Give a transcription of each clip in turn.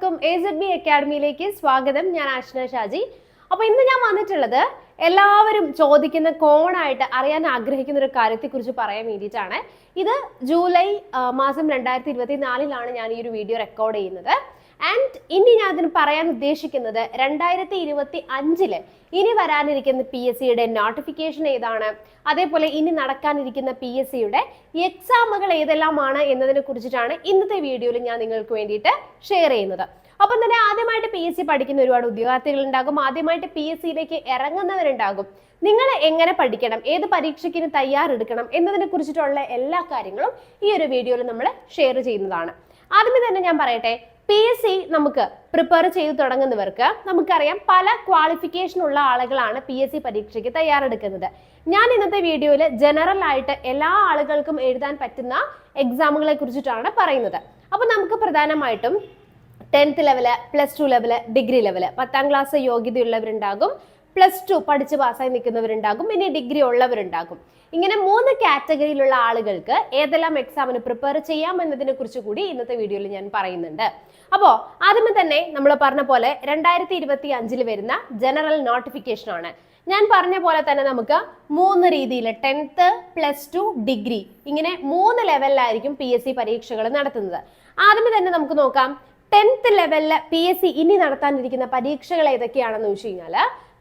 എല്ലാവർക്കും AZB അക്കാഡമിയിലേക്ക് സ്വാഗതം. ഞാൻ ആഷ്ന ഷാജി. അപ്പോൾ ഇന്ന് ഞാൻ വന്നിട്ടുള്ളത് എല്ലാവരും ചോദിക്കുന്ന കോണായിട്ട് അറിയാൻ ആഗ്രഹിക്കുന്ന ഒരു കാര്യത്തെക്കുറിച്ച് പറയാൻ വേണ്ടിയിട്ടാണ്. ഇത് ജൂലൈ മാസം 2024 ഞാൻ ഈ ഒരു വീഡിയോ റെക്കോർഡ് ചെയ്യുന്നത്. ആൻഡ് ഇനി ഞാൻ അതിന് പറയാൻ ഉദ്ദേശിക്കുന്നത് 2025 ഇനി വരാനിരിക്കുന്ന PSCയുടെ നോട്ടിഫിക്കേഷൻ ഏതാണ്, അതേപോലെ ഇനി നടക്കാനിരിക്കുന്ന PSCയുടെ എക്സാമുകൾ ഏതെല്ലാമാണ് എന്നതിനെ കുറിച്ചിട്ടാണ് ഇന്നത്തെ വീഡിയോയിൽ ഞാൻ നിങ്ങൾക്ക് വേണ്ടിയിട്ട് ഷെയർ ചെയ്യുന്നത്. അപ്പം തന്നെ ആദ്യമായിട്ട് PSC പഠിക്കുന്ന ഒരുപാട് ഉദ്യോഗാർത്ഥികൾ ഉണ്ടാകും, ആദ്യമായിട്ട് PSCയിലേക്ക് ഇറങ്ങുന്നവരുണ്ടാകും. നിങ്ങൾ എങ്ങനെ പഠിക്കണം, ഏത് പരീക്ഷയ്ക്ക് തയ്യാറെടുക്കണം എന്നതിനെ കുറിച്ചിട്ടുള്ള എല്ലാ കാര്യങ്ങളും ഈ ഒരു വീഡിയോയിൽ നമ്മൾ ഷെയർ ചെയ്യുന്നതാണ്. ആദ്യമേ തന്നെ ഞാൻ പറയട്ടെ, PSC നമുക്ക് പ്രിപ്പയർ ചെയ്ത് തുടങ്ങുന്നവർക്ക് നമുക്കറിയാം പല ക്വാളിഫിക്കേഷൻ ഉള്ള ആളുകളാണ് PSC പരീക്ഷയ്ക്ക് തയ്യാറെടുക്കുന്നത്. ഞാൻ ഇന്നത്തെ വീഡിയോയിൽ ജനറൽ ആയിട്ട് എല്ലാ ആളുകൾക്കും എഴുതാൻ പറ്റുന്ന എക്സാമുകളെ കുറിച്ചിട്ടാണ് പറയുന്നത്. അപ്പൊ നമുക്ക് പ്രധാനമായിട്ടും 10th level, +2 level, degree level, 10ാം ക്ലാസ് യോഗ്യതയുള്ളവരുണ്ടാകും, +2 പഠിച്ച് പാസ്സായി നിൽക്കുന്നവരുണ്ടാകും, ഇനി ഡിഗ്രി ഉള്ളവരുണ്ടാകും. ഇങ്ങനെ 3 കാറ്റഗറിയിലുള്ള ആളുകൾക്ക് ഏതെല്ലാം എക്സാമിന് പ്രിപ്പയർ ചെയ്യാം എന്നതിനെ കുറിച്ച് കൂടി ഇന്നത്തെ വീഡിയോയിൽ ഞാൻ പറയുന്നുണ്ട്. അപ്പോൾ ആദ്യമേ തന്നെ നമ്മൾ പറഞ്ഞ പോലെ 2025 വരുന്ന ജനറൽ നോട്ടിഫിക്കേഷൻ ആണ്. ഞാൻ പറഞ്ഞ പോലെ തന്നെ നമുക്ക് 3 രീതിയിൽ 10th, +2, ഡിഗ്രി ഇങ്ങനെ 3 ലെവലിലായിരിക്കും PSC പരീക്ഷകൾ നടത്തുന്നത്. ആദ്യമേ തന്നെ നമുക്ക് നോക്കാം 10th ലെവലില് PSC ഇനി നടത്താനിരിക്കുന്ന പരീക്ഷകൾ ഏതൊക്കെയാണെന്ന് വെച്ച് കഴിഞ്ഞാൽ,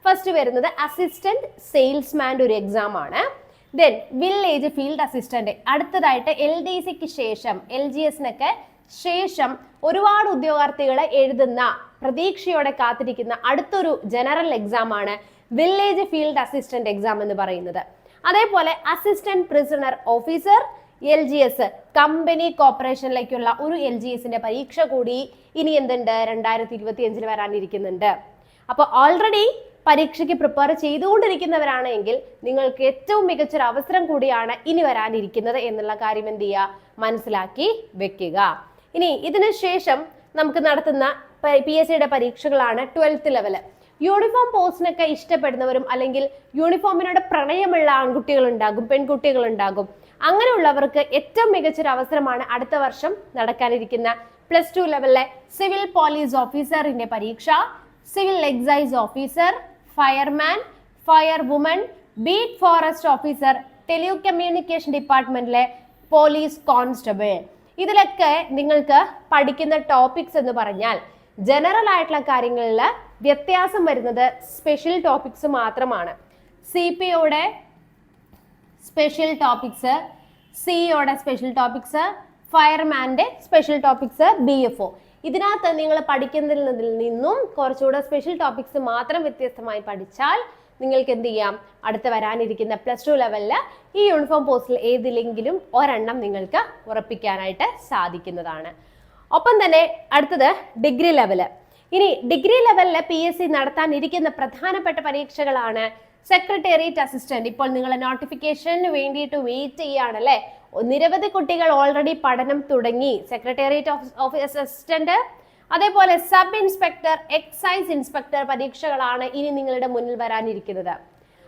ഫസ്റ്റ് വരുന്നത് അസിസ്റ്റന്റ് സെയിൽസ്മാൻ്റെ ഒരു എക്സാം ആണ്. ദെൻ വില്ലേജ് ഫീൽഡ് അസിസ്റ്റന്റ്, അടുത്തതായിട്ട് LDCക്ക് ശേഷം LGSനൊക്കെ ശേഷം ഒരുപാട് ഉദ്യോഗാർത്ഥികളെ എഴുതുന്ന പ്രതീക്ഷയോടെ കാത്തിരിക്കുന്ന അടുത്തൊരു ജനറൽ എക്സാം ആണ് വില്ലേജ് ഫീൽഡ് അസിസ്റ്റന്റ് എക്സാം എന്ന് പറയുന്നത്. അതേപോലെ assistant prisoner officer LGS, company കോർപ്പറേഷനിലേക്കുള്ള ഒരു LGSന്റെ പരീക്ഷ കൂടി ഇനി എന്തുണ്ട് 2025 വരാനിരിക്കുന്നുണ്ട്. അപ്പോൾ ഓൾറെഡി പരീക്ഷയ്ക്ക് പ്രിപ്പയർ ചെയ്തുകൊണ്ടിരിക്കുന്നവരാണെങ്കിൽ നിങ്ങൾക്ക് ഏറ്റവും മികച്ചൊരു അവസരം കൂടിയാണ് ഇനി വരാനിരിക്കുന്നത് എന്നുള്ള കാര്യം എന്ത് ചെയ്യുക, മനസ്സിലാക്കി വെക്കുക. ഇനി ഇതിനു ശേഷം നമുക്ക് നടത്തുന്ന PSCയുടെ പരീക്ഷകളാണ് 12th ലെവല്. യൂണിഫോം പോസ്റ്റിനൊക്കെ ഇഷ്ടപ്പെടുന്നവരും അല്ലെങ്കിൽ യൂണിഫോമിനോട് പ്രണയമുള്ള ആൺകുട്ടികൾ ഉണ്ടാകും, പെൺകുട്ടികൾ ഉണ്ടാകും. അങ്ങനെയുള്ളവർക്ക് ഏറ്റവും മികച്ചൊരു അവസരമാണ് അടുത്ത വർഷം നടക്കാനിരിക്കുന്ന +2 ലെവലിലെ സിവിൽ പോലീസ് ഓഫീസറിന്റെ പരീക്ഷ, civil excise officer, fireman, fire woman, beat forest officer, telecommunication ഡിപ്പാർട്ട്മെന്റിലെ പോലീസ് കോൺസ്റ്റബിൾ. ഇതിലൊക്കെ നിങ്ങൾക്ക് പഠിക്കുന്ന ടോപ്പിക്സ് എന്ന് പറഞ്ഞാൽ ജനറൽ ആയിട്ടുള്ള കാര്യങ്ങളിൽ വ്യത്യാസം വരുന്നത് സ്പെഷ്യൽ ടോപ്പിക്സ് മാത്രമാണ്. CPOയുടെ സ്പെഷ്യൽ ടോപ്പിക്സ്, സിഇഒയുടെ സ്പെഷ്യൽ ടോപ്പിക്സ്, ഫയർമാൻ്റെ സ്പെഷ്യൽ ടോപ്പിക്സ്, BFO. ഇതിനകത്ത് നിങ്ങൾ പഠിക്കുന്നതിൽ നിന്നും കുറച്ചുകൂടെ സ്പെഷ്യൽ ടോപ്പിക്സ് മാത്രം വ്യത്യസ്തമായി പഠിച്ചാൽ നിങ്ങൾക്ക് എന്ത് ചെയ്യാം, അടുത്ത് വരാനിരിക്കുന്ന +2 ലെവലിൽ ഈ യൂണിഫോം പോസ്റ്റിൽ ഏതിലെങ്കിലും ഒരെണ്ണം നിങ്ങൾക്ക് ഉറപ്പിക്കാനായിട്ട് സാധിക്കുന്നതാണ്. ഒപ്പം തന്നെ അടുത്തത് ഡിഗ്രി ലെവല്. ഇനി ഡിഗ്രി ലെവലിൽ PSC നടത്താനിരിക്കുന്ന പ്രധാനപ്പെട്ട പരീക്ഷകളാണ് സെക്രട്ടേറിയറ്റ് അസിസ്റ്റന്റ്. ഇപ്പോൾ നിങ്ങൾ നോട്ടിഫിക്കേഷന് വേണ്ടിയിട്ട് വെയിറ്റ് ചെയ്യുകയാണല്ലേ. നിരവധി കുട്ടികൾ ഓൾറെഡി പഠനം തുടങ്ങി. സെക്രട്ടേറിയറ്റ് ഓഫീസ് അസിസ്റ്റന്റ്, അതേപോലെ സബ് ഇൻസ്പെക്ടർ, എക്സൈസ് ഇൻസ്പെക്ടർ പരീക്ഷകളാണ് ഇനി നിങ്ങളുടെ മുന്നിൽ വരാനിരിക്കുന്നത്.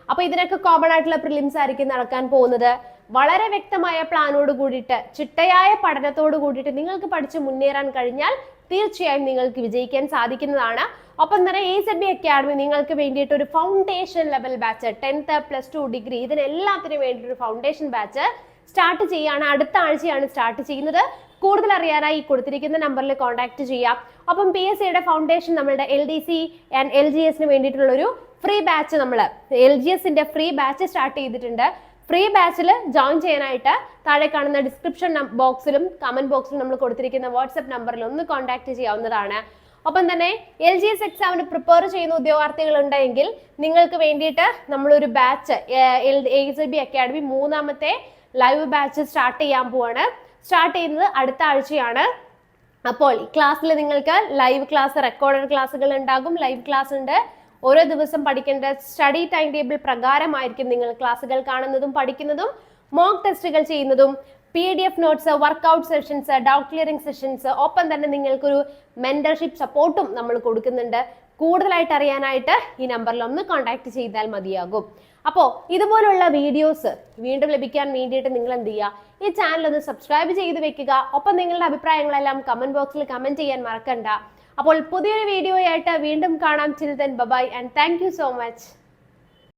അപ്പൊ ഇതിനൊക്കെ കോമൺ ആയിട്ടുള്ള പ്രിലിംസ് ആയിരിക്കും നടക്കാൻ പോകുന്നത്. വളരെ വ്യക്തമായ പ്ലാനോട് കൂടിയിട്ട്, ചിട്ടയായ പഠനത്തോട് കൂടിയിട്ട് നിങ്ങൾക്ക് പഠിച്ച് മുന്നേറാൻ കഴിഞ്ഞാൽ തീർച്ചയായും നിങ്ങൾക്ക് വിജയിക്കാൻ സാധിക്കുന്നതാണ്. ഒപ്പം തന്നെ AZB അക്കാഡമി നിങ്ങൾക്ക് വേണ്ടിയിട്ട് ഒരു foundation level batch, 10th, +2, degree ഇതിനെല്ലാത്തിനും വേണ്ടി ഒരു ഫൗണ്ടേഷൻ ബാച്ച് സ്റ്റാർട്ട് ചെയ്യാണ്. അടുത്ത ആഴ്ചയാണ് സ്റ്റാർട്ട് ചെയ്യുന്നത്. കൂടുതൽ അറിയാനായി കൊടുത്തിരിക്കുന്ന നമ്പറിൽ കോൺടാക്ട് ചെയ്യാം. അപ്പം PSCയുടെ ഫൗണ്ടേഷൻ നമ്മളുടെ LDC ആൻഡ് LGSന് വേണ്ടിയിട്ടുള്ള ഒരു ഫ്രീ ബാച്ച്, നമ്മൾ LGSന്റെ ഫ്രീ ബാച്ച് സ്റ്റാർട്ട് ചെയ്തിട്ടുണ്ട്. ഫ്രീ ബാച്ചിൽ ജോയിൻ ചെയ്യാനായിട്ട് താഴെ കാണുന്ന ഡിസ്ക്രിപ്ഷൻ ബോക്സിലും കമന്റ് ബോക്സിലും നമ്മൾ കൊടുത്തിരിക്കുന്ന വാട്സ്ആപ്പ് നമ്പറിൽ ഒന്ന് കോൺടാക്ട് ചെയ്യാവുന്നതാണ്. ഒപ്പം തന്നെ LGS എക്സാമിന് പ്രിപ്പയർ ചെയ്യുന്ന ഉദ്യോഗാർത്ഥികൾ ഉണ്ടെങ്കിൽ നിങ്ങൾക്ക് വേണ്ടിയിട്ട് നമ്മളൊരു ബാച്ച് AZB അക്കാഡമി 3ാമത്തെ ലൈവ് ബാച്ച് സ്റ്റാർട്ട് ചെയ്യാൻ പോവാണ്. സ്റ്റാർട്ട് ചെയ്യുന്നത് അടുത്ത ആഴ്ചയാണ്. അപ്പോൾ ഈ ക്ലാസ്സിൽ നിങ്ങൾക്ക് ലൈവ് ക്ലാസ്, റെക്കോർഡഡ് ക്ലാസ്സുകൾ ഉണ്ടാകും, ലൈവ് ക്ലാസ് ഉണ്ട്. ഓരോ ദിവസം പഠിക്കേണ്ട സ്റ്റഡി ടൈം ടേബിൾ പ്രകാരമായിരിക്കും നിങ്ങൾ ക്ലാസ്സുകൾ കാണുന്നതും പഠിക്കുന്നതും, മോക്ക് ടെസ്റ്റുകൾ ചെയ്യുന്നതും, PDF notes, workout sessions, doubt clearing sessions, ഒപ്പം തന്നെ നിങ്ങൾക്കൊരു മെന്റർഷിപ്പ് സപ്പോർട്ടും നമ്മൾ കൊടുക്കുന്നുണ്ട്. കൂടുതലായിട്ട് അറിയാനായിട്ട് ഈ നമ്പറിൽ ഒന്ന് കോൺടാക്ട് ചെയ്താൽ മതിയാകും. അപ്പോൾ ഇതുപോലുള്ള വീഡിയോസ് വീണ്ടും ലഭിക്കാൻ വേണ്ടിയിട്ട് നിങ്ങൾ എന്ത് ചെയ്യുക, ഈ ചാനൽ ഒന്ന് സബ്സ്ക്രൈബ് ചെയ്ത് വെക്കുക. ഒപ്പം നിങ്ങളുടെ അഭിപ്രായങ്ങളെല്ലാം കമന്റ് ബോക്സിൽ കമന്റ് ചെയ്യാൻ മറക്കണ്ട. അപ്പോൾ പുതിയൊരു വീഡിയോ ആയിട്ട് വീണ്ടും കാണാം. Till then, bye bye and thank you so much.